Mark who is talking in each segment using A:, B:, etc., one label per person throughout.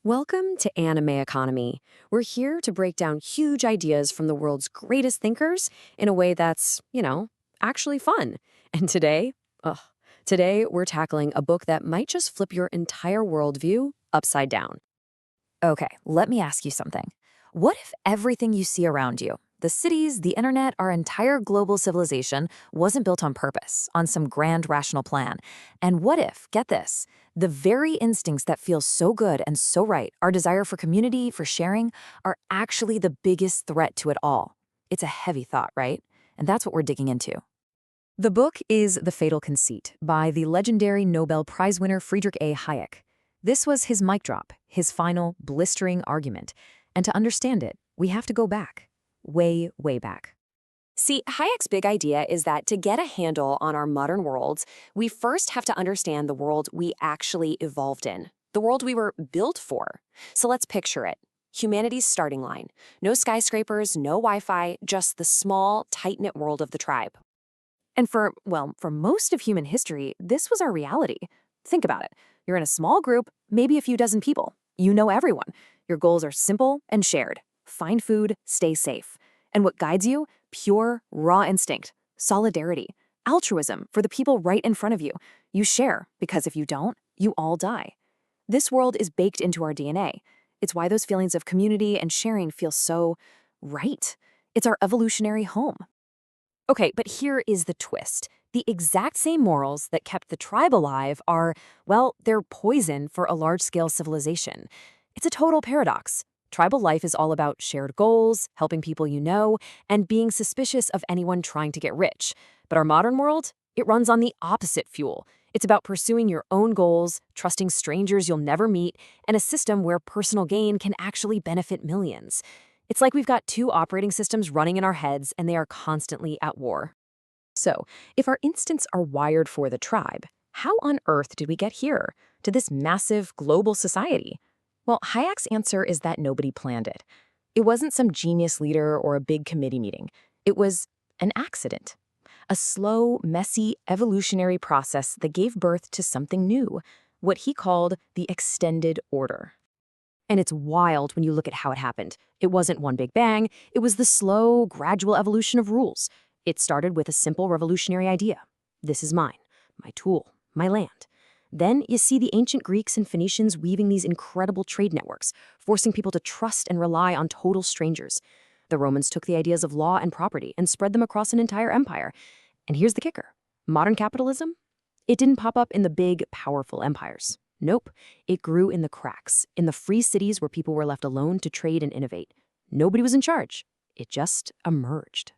A: Welcome to Animeconomy. We're here to break down huge ideas from the world's greatest thinkers in a way that's, actually fun. And today we're tackling a book that might just flip your entire worldview upside down.
B: Okay, let me ask you something. What if everything you see around you, the cities, the internet, our entire global civilization, wasn't built on purpose, on some grand rational plan? And what if, get this, the very instincts that feel so good and so right, our desire for community, for sharing, are actually the biggest threat to it all? It's a heavy thought, right? And that's what we're digging into.
A: The book is The Fatal Conceit by the legendary Nobel Prize winner Friedrich A. Hayek. This was his mic drop, his final, blistering argument. And to understand it, we have to go back. Way, way back. See, Hayek's big idea is that to get a handle on our modern worlds, we first have to understand the world we actually evolved in, the world we were built for. So let's picture it. Humanity's starting line. No skyscrapers, no Wi-Fi, just the small, tight-knit world of the tribe. And for most of human history, this was our reality. Think about it. You're in a small group, maybe a few dozen people. You know everyone. Your goals are simple and shared. Find food, stay safe. And what guides you? Pure, raw instinct, solidarity, altruism for the people right in front of you. You share, because if you don't, you all die. This world is baked into our DNA. It's why those feelings of community and sharing feel so right. It's our evolutionary home. Okay, but here is the twist. The exact same morals that kept the tribe alive are, they're poison for a large-scale civilization. It's a total paradox. Tribal life is all about shared goals, helping people you know, and being suspicious of anyone trying to get rich. But our modern world, it runs on the opposite fuel. It's about pursuing your own goals, trusting strangers you'll never meet, and a system where personal gain can actually benefit millions. It's like we've got two operating systems running in our heads, and they are constantly at war. So, if our instincts are wired for the tribe, how on earth did we get here, to this massive global society? Well, Hayek's answer is that nobody planned it. It wasn't some genius leader or a big committee meeting. It was an accident. A slow, messy, evolutionary process that gave birth to something new, what he called the extended order. And it's wild when you look at how it happened. It wasn't one big bang. It was the slow, gradual evolution of rules. It started with a simple revolutionary idea. This is mine, my tool, my land. Then you see the ancient Greeks and Phoenicians weaving these incredible trade networks, forcing people to trust and rely on total strangers. The Romans took the ideas of law and property and spread them across an entire empire. And here's the kicker. Modern capitalism? It didn't pop up in the big, powerful empires. Nope. It grew in the cracks, in the free cities where people were left alone to trade and innovate. Nobody was in charge. It just emerged.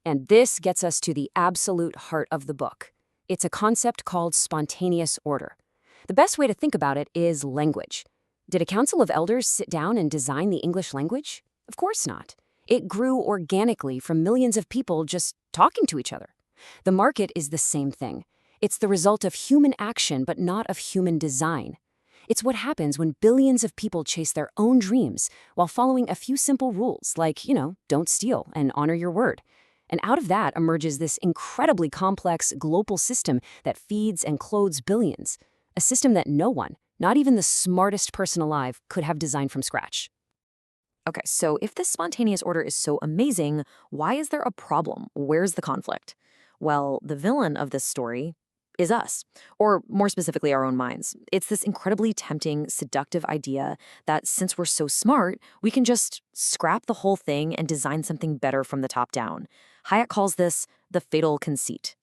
A: And this gets us to the absolute heart of the book. It's a concept called spontaneous order. The best way to think about it is language. Did a council of elders sit down and design the English language? Of course not. It grew organically from millions of people just talking to each other. The market is the same thing. It's the result of human action, but not of human design. It's what happens when billions of people chase their own dreams while following a few simple rules like, don't steal and honor your word. And out of that emerges this incredibly complex global system that feeds and clothes billions. A system that no one, not even the smartest person alive, could have designed from scratch. Okay, so if this spontaneous order is so amazing, why is there a problem? Where's the conflict? Well, the villain of this story is us, or more specifically, our own minds. It's this incredibly tempting, seductive idea that since we're so smart, we can just scrap the whole thing and design something better from the top down. Hayek calls this the fatal conceit.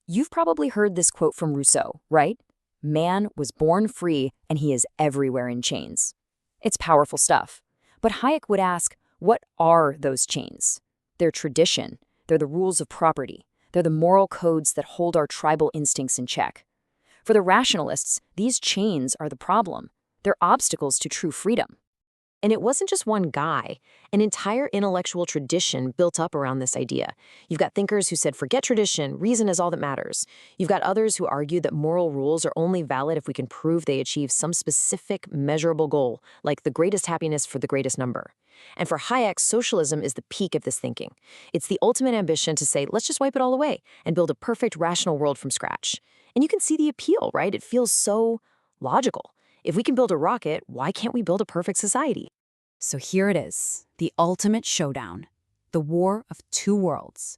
A: You've probably heard this quote from Rousseau, right? Man was born free, and he is everywhere in chains. It's powerful stuff. But Hayek would ask, what are those chains? They're tradition. They're the rules of property. They're the moral codes that hold our tribal instincts in check. For the rationalists, these chains are the problem. They're obstacles to true freedom. And it wasn't just one guy. An entire intellectual tradition built up around this idea. You've got thinkers who said, forget tradition, reason is all that matters. You've got others who argue that moral rules are only valid if we can prove they achieve some specific, measurable goal, like the greatest happiness for the greatest number. And for Hayek, socialism is the peak of this thinking. It's the ultimate ambition to say, let's just wipe it all away and build a perfect, rational world from scratch. And you can see the appeal, right? It feels so logical.
B: If we can build a rocket, why can't we build a perfect society?
C: So here it is, the ultimate showdown, the war of two worlds.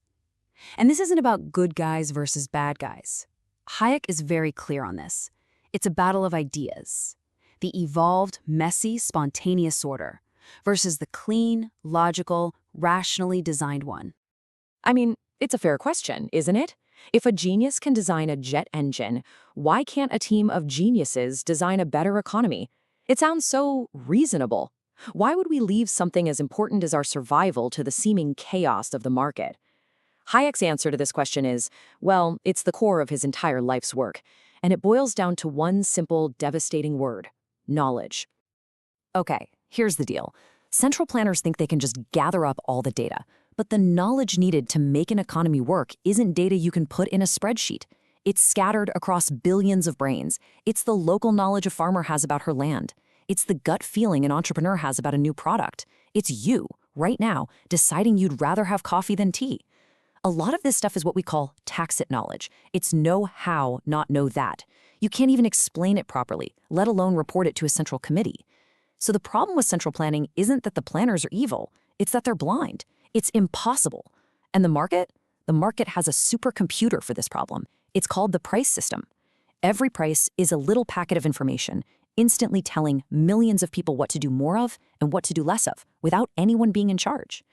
C: And this isn't about good guys versus bad guys. Hayek is very clear on this. It's a battle of ideas. The evolved, messy, spontaneous order versus the clean, logical, rationally designed one.
B: I mean, it's a fair question, isn't it? If a genius can design a jet engine, why can't a team of geniuses design a better economy? It sounds so reasonable. Why would we leave something as important as our survival to the seeming chaos of the market? Hayek's answer to this question is, well, it's the core of his entire life's work, and it boils down to one simple, devastating word: knowledge. Okay, here's the deal. Central planners think they can just gather up all the data, but the knowledge needed to make an economy work isn't data you can put in a spreadsheet. It's scattered across billions of brains. It's the local knowledge a farmer has about her land. It's the gut feeling an entrepreneur has about a new product. It's you, right now, deciding you'd rather have coffee than tea. A lot of this stuff is what we call tacit knowledge. It's know how, not know that. You can't even explain it properly, let alone report it to a central committee. So the problem with central planning isn't that the planners are evil, it's that they're blind. It's impossible. And the market? The market has a supercomputer for this problem. It's called the price system. Every price is a little packet of information, instantly telling millions of people what to do more of and what to do less of, without anyone being in charge.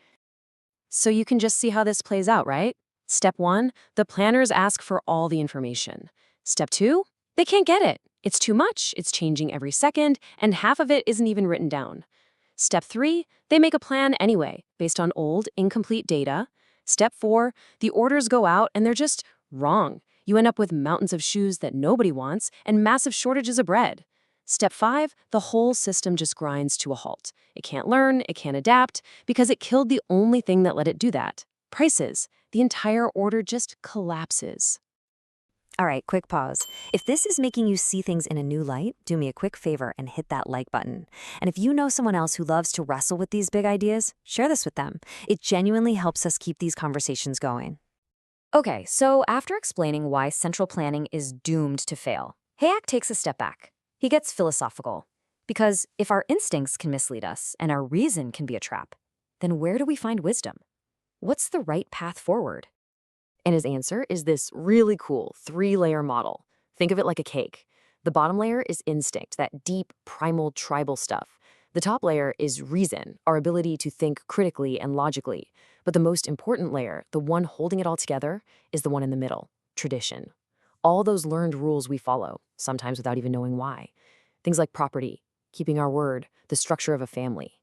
B: So you can just see how this plays out, right? Step 1, the planners ask for all the information. Step 2, they can't get it. It's too much, it's changing every second, and half of it isn't even written down. Step 3, they make a plan anyway, based on old, incomplete data. Step 4, the orders go out and they're just wrong. You end up with mountains of shoes that nobody wants and massive shortages of bread. Step 5, the whole system just grinds to a halt. It can't learn, it can't adapt, because it killed the only thing that let it do that: prices. The entire order just collapses.
A: All right, quick pause. If this is making you see things in a new light, do me a quick favor and hit that like button. And if you know someone else who loves to wrestle with these big ideas, share this with them. It genuinely helps us keep these conversations going.
B: Okay, so after explaining why central planning is doomed to fail, Hayek takes a step back. He gets philosophical. Because if our instincts can mislead us and our reason can be a trap, then where do we find wisdom? What's the right path forward? And his answer is this really cool 3-layer model. Think of it like a cake. The bottom layer is instinct, that deep, primal, tribal stuff. The top layer is reason, our ability to think critically and logically. But the most important layer, the one holding it all together, is the one in the middle: tradition. All those learned rules we follow, sometimes without even knowing why. Things like property, keeping our word, the structure of a family.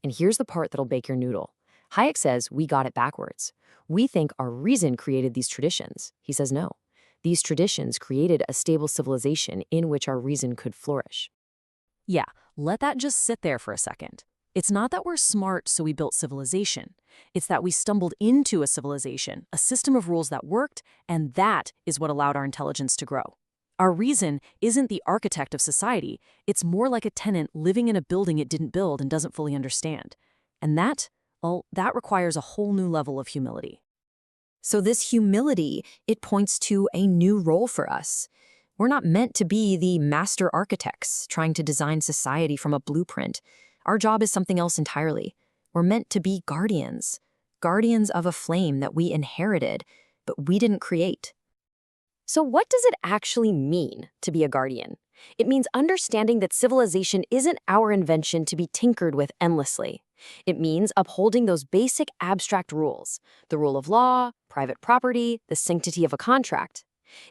B: And here's the part that'll bake your noodle. Hayek says we got it backwards. We think our reason created these traditions. He says no. These traditions created a stable civilization in which our reason could flourish.
C: Yeah, let that just sit there for a second. It's not that we're smart so we built civilization. It's that we stumbled into a civilization, a system of rules that worked, and that is what allowed our intelligence to grow. Our reason isn't the architect of society. It's more like a tenant living in a building it didn't build and doesn't fully understand. And that requires a whole new level of humility.
A: So this humility, it points to a new role for us. We're not meant to be the master architects trying to design society from a blueprint. Our job is something else entirely. We're meant to be guardians of a flame that we inherited, but we didn't create.
B: So what does it actually mean to be a guardian? It means understanding that civilization isn't our invention to be tinkered with endlessly. It means upholding those basic abstract rules: the rule of law, private property, the sanctity of a contract.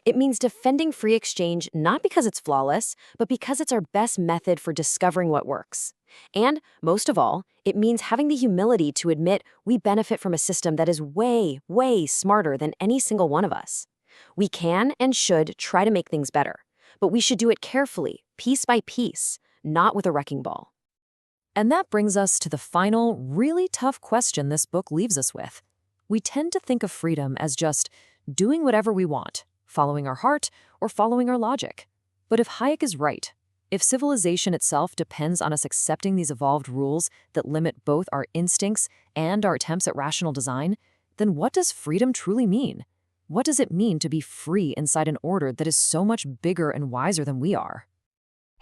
B: It means defending free exchange not because it's flawless, but because it's our best method for discovering what works. And, most of all, it means having the humility to admit we benefit from a system that is way, way smarter than any single one of us. We can and should try to make things better, but we should do it carefully, piece by piece, not with a wrecking ball.
C: And that brings us to the final, really tough question this book leaves us with. We tend to think of freedom as just doing whatever we want, following our heart or following our logic. But if Hayek is right, if civilization itself depends on us accepting these evolved rules that limit both our instincts and our attempts at rational design, then what does freedom truly mean? What does it mean to be free inside an order that is so much bigger and wiser than we are?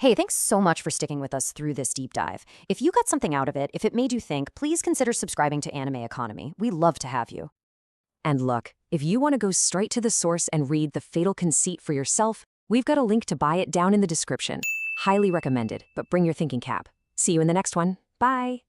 D: Hey, thanks so much for sticking with us through this deep dive. If you got something out of it, if it made you think, please consider subscribing to Anime Economy. We love to have you.
A: And look, if you want to go straight to the source and read The Fatal Conceit for yourself, we've got a link to buy it down in the description. Highly recommended, but bring your thinking cap. See you in the next one. Bye.